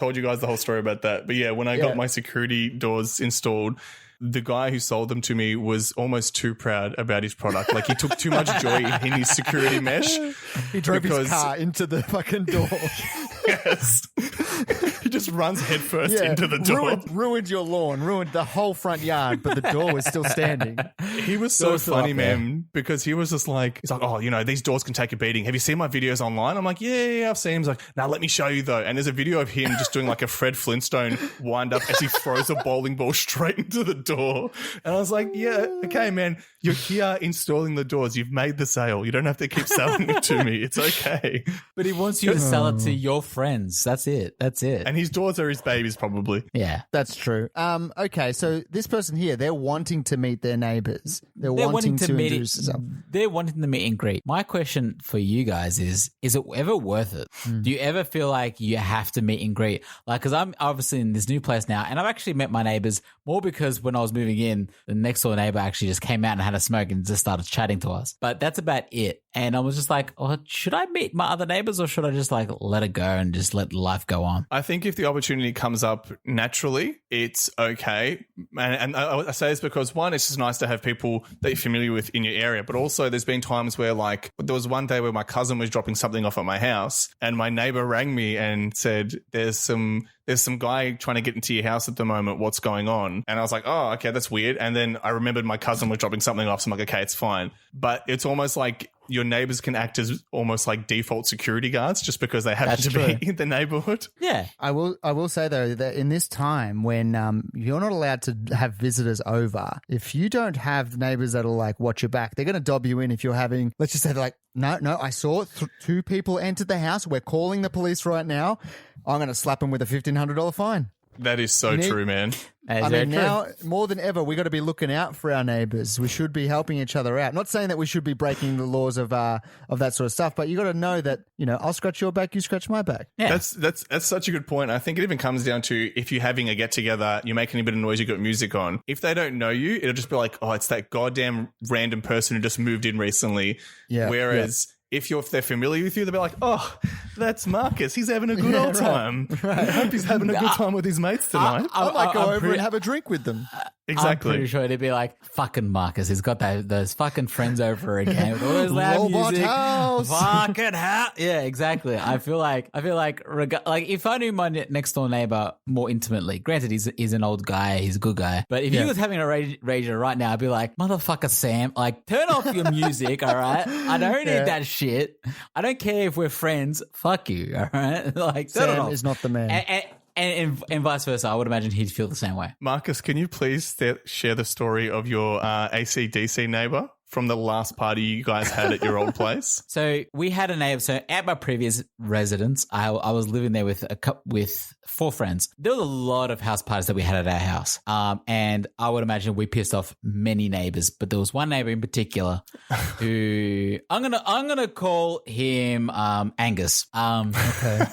told you guys the whole story about that. But yeah, when I got my security doors installed, the guy who sold them to me was almost too proud about his product. Like he took too much joy in his security mesh. He drove his car into the fucking door. Yes. He just runs headfirst into the door. Ruined your lawn, ruined the whole front yard, but the door was still standing. He was so funny, man, because he was just like, he's like, oh, you know, these doors can take a beating. Have you seen my videos online? I'm like, yeah, I've seen him. He's like, now let me show you though. And there's a video of him just doing like a Fred Flintstone wind up as he throws a bowling ball straight into the door. And I was like, yeah, okay, man, you're here installing the doors. You've made the sale. You don't have to keep selling it to me. It's okay. But he wants you to sell it to your friends. That's it. And his doors are his babies, probably. Yeah. That's true. Okay, so this person here, they're wanting to meet their neighbours. They're wanting to introduce themselves. They're wanting to meet and greet. My question for you guys is it ever worth it? Do you ever feel like you have to meet and greet? Like, because I'm obviously in this new place now, and I've actually met my neighbours more because when I was moving in, the next door neighbour actually just came out and had a smoke and just started chatting to us. But that's about it. And I was just like, oh, should I meet my other neighbours or should I just like let it go and just let life go on? I think if the opportunity comes up naturally, it's okay. And I say this because, one, it's just nice to have people that you're familiar with in your area. But also there's been times where, like, there was one day where my cousin was dropping something off at my house and my neighbour rang me and said, there's some guy trying to get into your house at the moment. What's going on? And I was like, oh, okay, that's weird. And then I remembered my cousin was dropping something off. So I'm like, okay, it's fine. But it's almost like your neighbors can act as almost like default security guards just because they happen to be in the neighborhood. Yeah. I will say, though, that in this time when you're not allowed to have visitors over, if you don't have neighbors that'll like watch your back, they're going to dob you in if you're having, let's just say they're like, no, I saw two people entered the house. We're calling the police right now. I'm going to slap them with a $1,500 fine. That is so true, man. I mean, now more than ever, we got to be looking out for our neighbours. We should be helping each other out. Not saying that we should be breaking the laws of that sort of stuff, but you got to know that, you know, I'll scratch your back, you scratch my back. Yeah. That's such a good point. I think it even comes down to if you're having a get together, you're making a bit of noise, you got music on. If they don't know you, it'll just be like, oh, it's that goddamn random person who just moved in recently. Yeah. Whereas if they're familiar with you, they'll be like, oh, that's Marcus. He's having a good old time. Right. I hope he's having a good time with his mates tonight. I might go over and have a drink with them. Exactly. I'm pretty sure it'd be like, fucking Marcus. He's got those fucking friends over again with all those loud music. House. Fucking house. Yeah, exactly. I feel like if I knew my next door neighbor more intimately, granted he's an old guy, he's a good guy, but if he was having a rager right now, I'd be like, motherfucker Sam, like turn off your music, all right? I don't need that shit. I don't care if we're friends. Fuck you, all right? Like Sam is not the man. And vice versa, I would imagine he'd feel the same way. Marcus, can you please share the story of your AC/DC neighbor from the last party you guys had at your old place? So we had a neighbor. So at my previous residence, I was living there with with 4 friends. There was a lot of house parties that we had at our house, and I would imagine we pissed off many neighbors. But there was one neighbor in particular who I'm gonna call him Angus. Okay.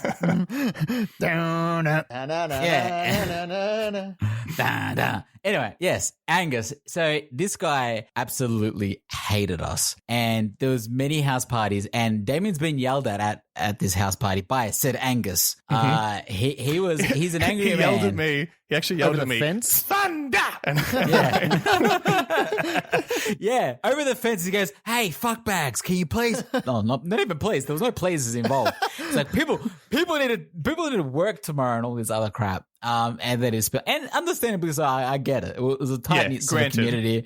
Anyway, yes, Angus. So this guy absolutely hated us, and there was many house parties, and Damien's been yelled at this house party by said Angus. He's an angry man. He yelled at me. He actually yelled at me. Fence? Thunder! Yeah, over the fence. He goes, "Hey, fuck bags, can you please?" No, not even please. There was no pleases involved. It's like people need to work tomorrow and all this other crap. And that is, and understandably, because I get it. It was a tight knit community.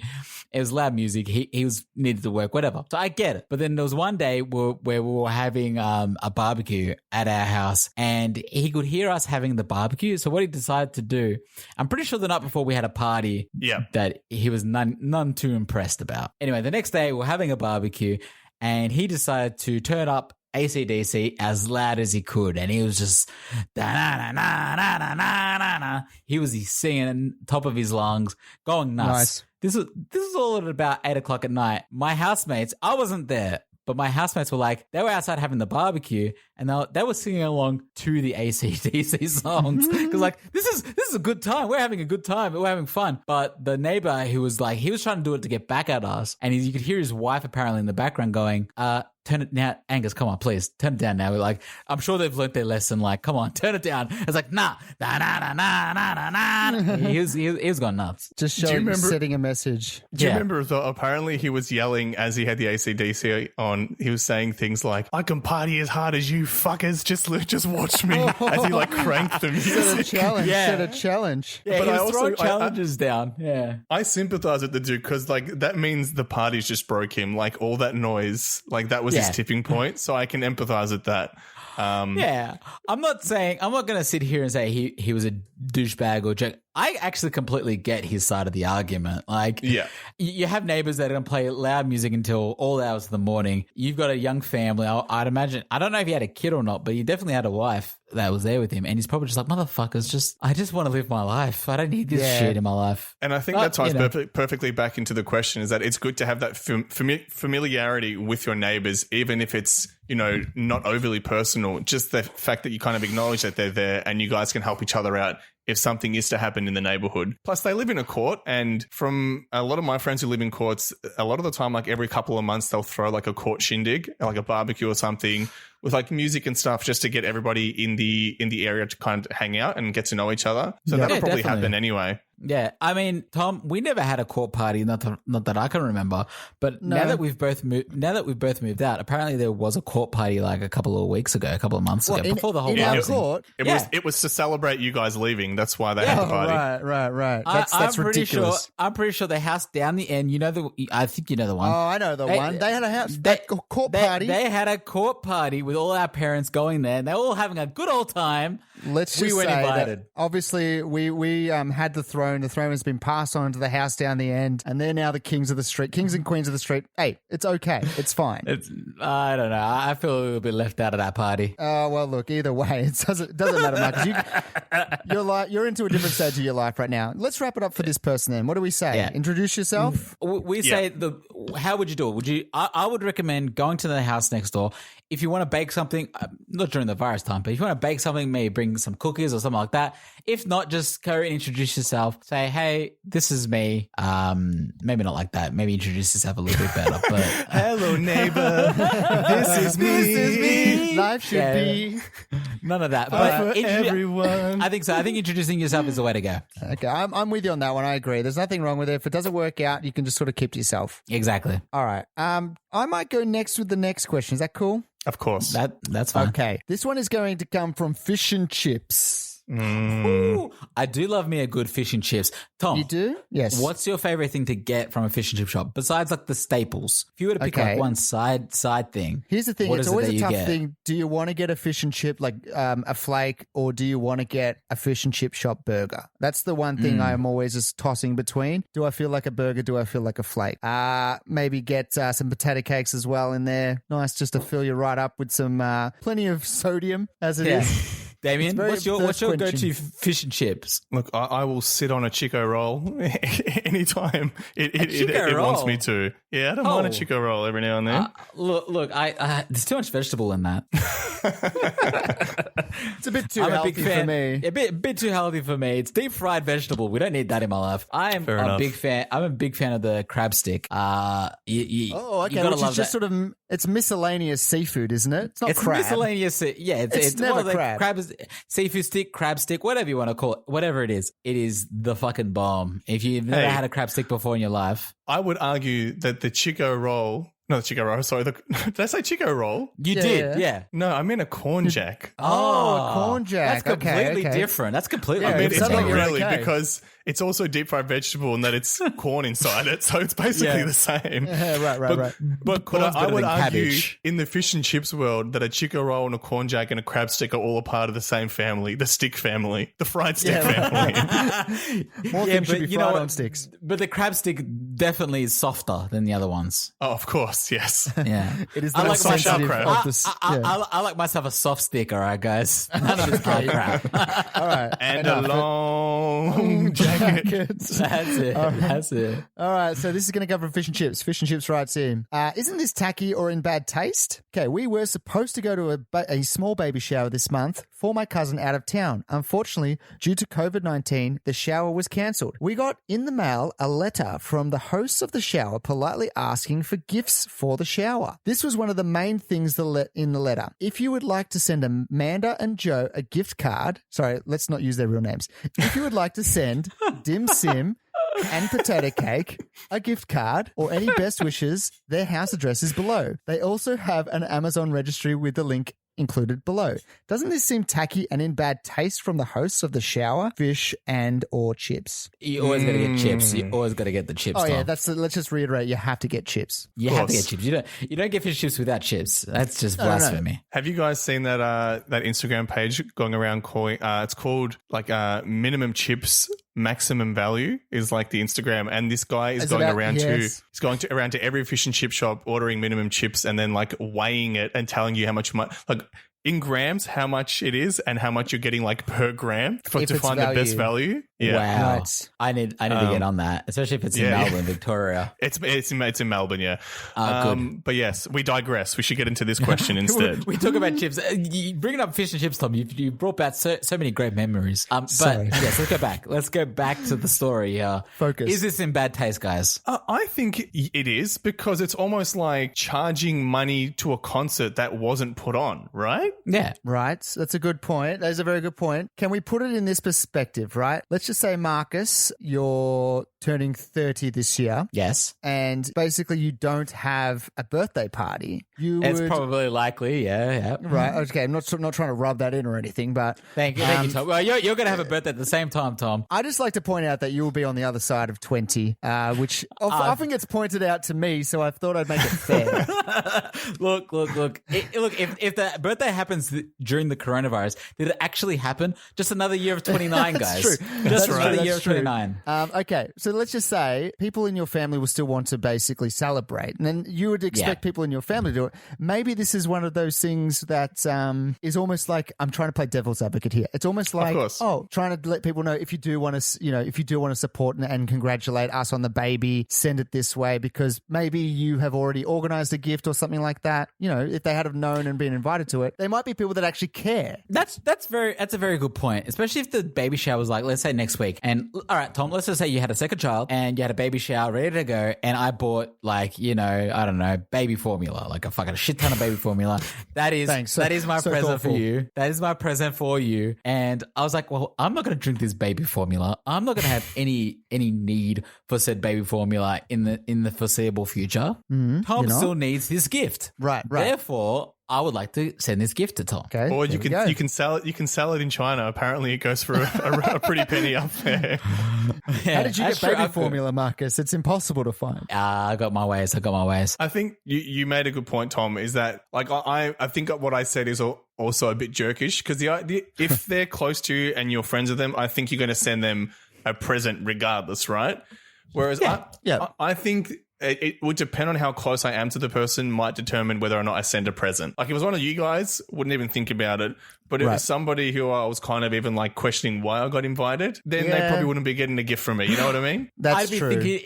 It was loud music. He needed to work, whatever. So I get it. But then there was one day where we were having a barbecue at our house, and he could hear us having the barbecue. So what he decided to do, I'm pretty sure the night before we had a party that he was none too impressed about. Anyway, the next day we're having a barbecue, and he decided to turn up AC/DC as loud as he could, and he was just he was singing top of his lungs, going nuts. Nice. This was all at about 8 o'clock at night. My housemates, I wasn't there, but my housemates were like, they were outside having the barbecue, and they were singing along to the AC/DC songs because like this is a good time. We're having a good time. We're having fun. But the neighbor who was like, he was trying to do it to get back at us, and you could hear his wife apparently in the background going, turn it now, Angus, come on, please, turn it down now. We're like, I'm sure they've learnt their lesson. Like, come on, turn it down. It's like, nah. He was going nuts. Just showing, setting a message. Do you remember, though, apparently he was yelling as he had the AC/DC on, he was saying things like, I can party as hard as you fuckers, just watch me, as he like cranked the music. Set a challenge. Yeah. Set a challenge. Yeah, But he I was also- throwing challenges down. Yeah. I sympathize with the dude because like that means the party's just broke him. Like all that noise, like that was his tipping point. So I can empathize with that. Yeah, I'm not going to sit here and say he was a douchebag or jerk. I actually completely get his side of the argument. Like, you have neighbors that are going to play loud music until all hours of the morning. You've got a young family. I'd imagine, I don't know if he had a kid or not, but he definitely had a wife that was there with him. And he's probably just like, motherfuckers, I just want to live my life. I don't need this shit in my life. And I think that ties perfectly back into the question, is that it's good to have that familiarity with your neighbors, even if it's, not overly personal. Just the fact that you kind of acknowledge that they're there and you guys can help each other out if something is to happen in the neighborhood. Plus, they live in a court, and from a lot of my friends who live in courts, a lot of the time, like every couple of months, they'll throw like a court shindig, like a barbecue or something, with like music and stuff, just to get everybody in the area to kind of hang out and get to know each other. So that'll probably happen anyway. Yeah, I mean, Tom, we never had a court party, not that I can remember. But now that we've both moved out, apparently there was a court party like a couple of months ago, before the whole court. It was to celebrate you guys leaving. That's why they had the party. Right. That's ridiculous. I'm pretty sure the house down the end. I think you know the one. Oh, I know the one. They had a court party. They had a court party with all our parents going there, and they were all having a good old time. Let's just say that obviously we had the throne. The throne has been passed on to the house down the end, and they're now the kings of the street, kings and queens of the street. Hey, it's okay. It's fine. I don't know. I feel a little bit left out of that party. Oh, well, look, either way, it doesn't matter much. You're into a different stage of your life right now. Let's wrap it up for this person then. What do we say? Yeah. Introduce yourself? We say, how would you do it? I would recommend going to the house next door. If you want to bake something, not during the virus time, but if you want to bake something, maybe bring some cookies or something like that. If not, just go and introduce yourself. Say, hey, this is me. Maybe not like that. Maybe introduce yourself a little bit better. But hello, neighbor. This is me. Life should be none of that. But for everyone. I think so. I think introducing yourself is the way to go. Okay, I'm with you on that one. I agree. There's nothing wrong with it. If it doesn't work out, you can just sort of keep to yourself. Exactly. All right. I might go next with the next question. Is that cool? Of course. That's fine. Okay. This one is going to come from Fish and Chips. Ooh, I do love me a good fish and chips. Tom, you do? Yes. What's your favorite thing to get from a fish and chip shop besides like the staples? If you were to pick like one side thing, here's the thing. It's always a tough thing. Do you want to get a fish and chip like a flake, or do you want to get a fish and chip shop burger? That's the one thing I'm always just tossing between. Do I feel like a burger? Do I feel like a flake? Maybe get some potato cakes as well in there. Nice, just to fill you right up with some plenty of sodium as it is. Damien, what's your go-to fish and chips? Look, I will sit on a Chico roll anytime it wants me to. Yeah, I don't mind a Chico roll every now and then. Look, there's too much vegetable in that. It's a bit too healthy for me. A bit too healthy for me. It's deep fried vegetable. We don't need that in my life. I'm a big fan of the crab stick. Okay, which is just sort of, it's miscellaneous seafood, isn't it? It's not crab. It's miscellaneous. Yeah, it's never crab. Seafood stick, crab stick, whatever you want to call it, whatever it is the fucking bomb. If you've never had a crab stick before in your life, I would argue that the Chico roll. No, the Chico roll. Sorry, did I say Chico roll? You did, yeah. No, I meant a corn jack. A corn jack. That's completely different. That's completely different. It's not really because it's also deep fried vegetable and that it's corn inside it, so it's basically the same. Right. But I would argue in the fish and chips world that a Chico roll and a corn jack and a crab stick are all a part of the same family, the stick family, the fried stick family. More things should be fried on sticks. But the crab stick definitely is softer than the other ones. Oh, of course, yes. Yeah. It is the most sensitive of this. I like myself a soft stick, all right, guys? None of this hard crap. All right. And a long jack packets. That's it. That's it. All right, so this is going to cover fish and chips. Fish and chips writes in, isn't this tacky or in bad taste? Okay, we were supposed to go to a small baby shower this month for my cousin out of town. Unfortunately, due to COVID-19, the shower was cancelled. We got in the mail a letter from the hosts of the shower politely asking for gifts for the shower. This was one of the main things in the letter. If you would like to send Amanda and Joe a gift card, sorry, let's not use their real names. If you would like to send dim sim and potato cake, a gift card, or any best wishes, their house address is below. They also have an Amazon registry with the link included below. Doesn't this seem tacky and in bad taste from the hosts of the shower, fish and or chips? You always got to get chips. You always got to get the chips. Oh, Tom. yeah, let's just reiterate, you have to get chips. You have to get chips. You don't get fish chips without chips. That's just blasphemy. No. Have you guys seen that Instagram page going around calling? It's called like minimum chips. Maximum value is like the Instagram, and this guy is going around around to every fish and chip shop, ordering minimum chips, and then like weighing it and telling you how much like in grams how much it is and how much you're getting like per gram to find the best value. Yeah. Wow. Right. I need to get on that, especially if it's in Melbourne, Victoria. It's in Melbourne, yeah. Good. But yes, we digress. We should get into this question instead. We talk about chips. Bringing up fish and chips, Tom, you brought back so many great memories. Sorry. But yes, let's go back. Let's go back to the story. Focus. Is this in bad taste, guys? I think it is, because it's almost like charging money to a concert that wasn't put on, right? Yeah. Right. That's a good point. That is a very good point. Can we put it in this perspective, right? Let's just say, Marcus, you're turning 30 this year. Yes. And basically you don't have a birthday party. It's probably likely, yeah. Right. Okay. I'm not trying to rub that in or anything, but Thank you, Tom. Well, you're going to have a birthday at the same time, Tom. I just like to point out that you will be on the other side of 20, which often gets pointed out to me, so I thought I'd make it fair. Look. If the birthday happens during the coronavirus, did it actually happen? Just another year of 29, guys. That's true. Just That's another right. year That's of true. 29. Okay, so let's just say people in your family will still want to basically celebrate, and then you would expect people in your family to do it. Maybe this is one of those things that is almost like, I'm trying to play devil's advocate here. It's almost like, trying to let people know, if you do want to, support and congratulate us on the baby, send it this way, because maybe you have already organized a gift or something like that. You know, if they had have known and been invited to it, there might be people that actually care. That's a very good point, especially if the baby shower was like, let's say next week. And all right, Tom, let's just say you had a second child and you had a baby shower ready to go, and I bought I don't know, baby formula, like a fucking shit ton of baby formula. That is my present for you. That is my present for you. And I was like, well, I'm not going to drink this baby formula. I'm not going to have any need for said baby formula in the foreseeable future. Tom still needs his gift. Right. Therefore, I would like to send this gift to Tom. Okay. Or you can sell it in China. Apparently, it goes for a pretty penny up there. How did you get baby formula, Marcus? It's impossible to find. I got my ways. I think you made a good point, Tom. Is that like I think what I said is also a bit jerkish, because the idea, if they're close to you and you're friends with them, I think you're going to send them a present regardless, right? Whereas I think it would depend on how close I am to the person, might determine whether or not I send a present. Like if it was one of you guys, wouldn't even think about it. But if it was somebody who I was kind of even like questioning why I got invited, then they probably wouldn't be getting a gift from me. You know what I mean? That's true.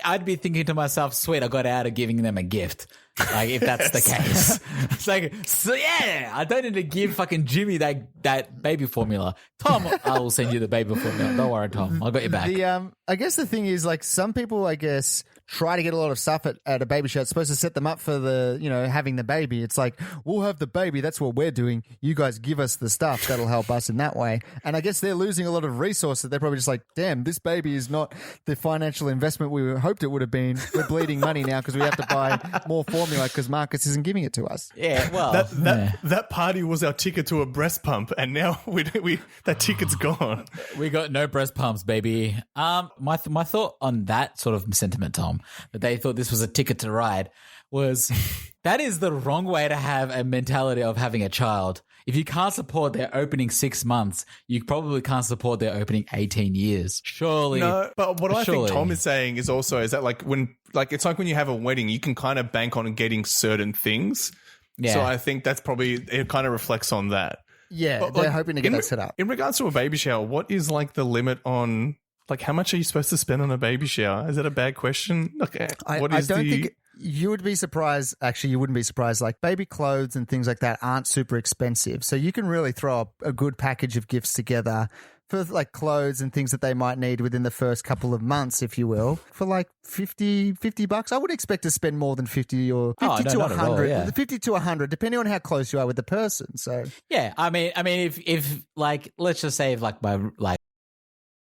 I'd be thinking to myself, sweet, I got out of giving them a gift. Like if that's the case. It's like, so yeah, I don't need to give fucking Jimmy that baby formula. Tom, I will send you the baby formula. Don't worry, Tom. I got your back. I guess the thing is, like, some people, I guess, try to get a lot of stuff at a baby shower. It's supposed to set them up for the, having the baby. It's like, we'll have the baby. That's what we're doing. You guys give us the stuff. That'll help us in that way. And I guess they're losing a lot of resources. They're probably just like, damn, this baby is not the financial investment we hoped it would have been. We're bleeding money now because we have to buy more formula because Marcus isn't giving it to us. Yeah, well. That party was our ticket to a breast pump, and now that ticket's gone. We got no breast pumps, baby. My thought on that sort of sentiment, Tom, that they thought this was a ticket to ride, was that is the wrong way to have a mentality of having a child. If you can't support their opening 6 months, you probably can't support their opening 18 years. Surely. No, but what I think Tom is saying is that like it's like when you have a wedding, you can kind of bank on getting certain things. Yeah. So I think that's probably, it kind of reflects on that. Yeah, but they're hoping to get that set up. In regards to a baby shower, what is like the limit on Like, how much are you supposed to spend on a baby shower? Is that a bad question? Okay, I don't think you would be surprised. Actually, you wouldn't be surprised. Like baby clothes and things like that aren't super expensive. So you can really throw a good package of gifts together for like clothes and things that they might need within the first couple of months, if you will, for like $50. I would expect to spend more than 50 or 50 to 100, 50 to 100, depending on how close you are with the person. So yeah, I mean, if like, let's just say if like my like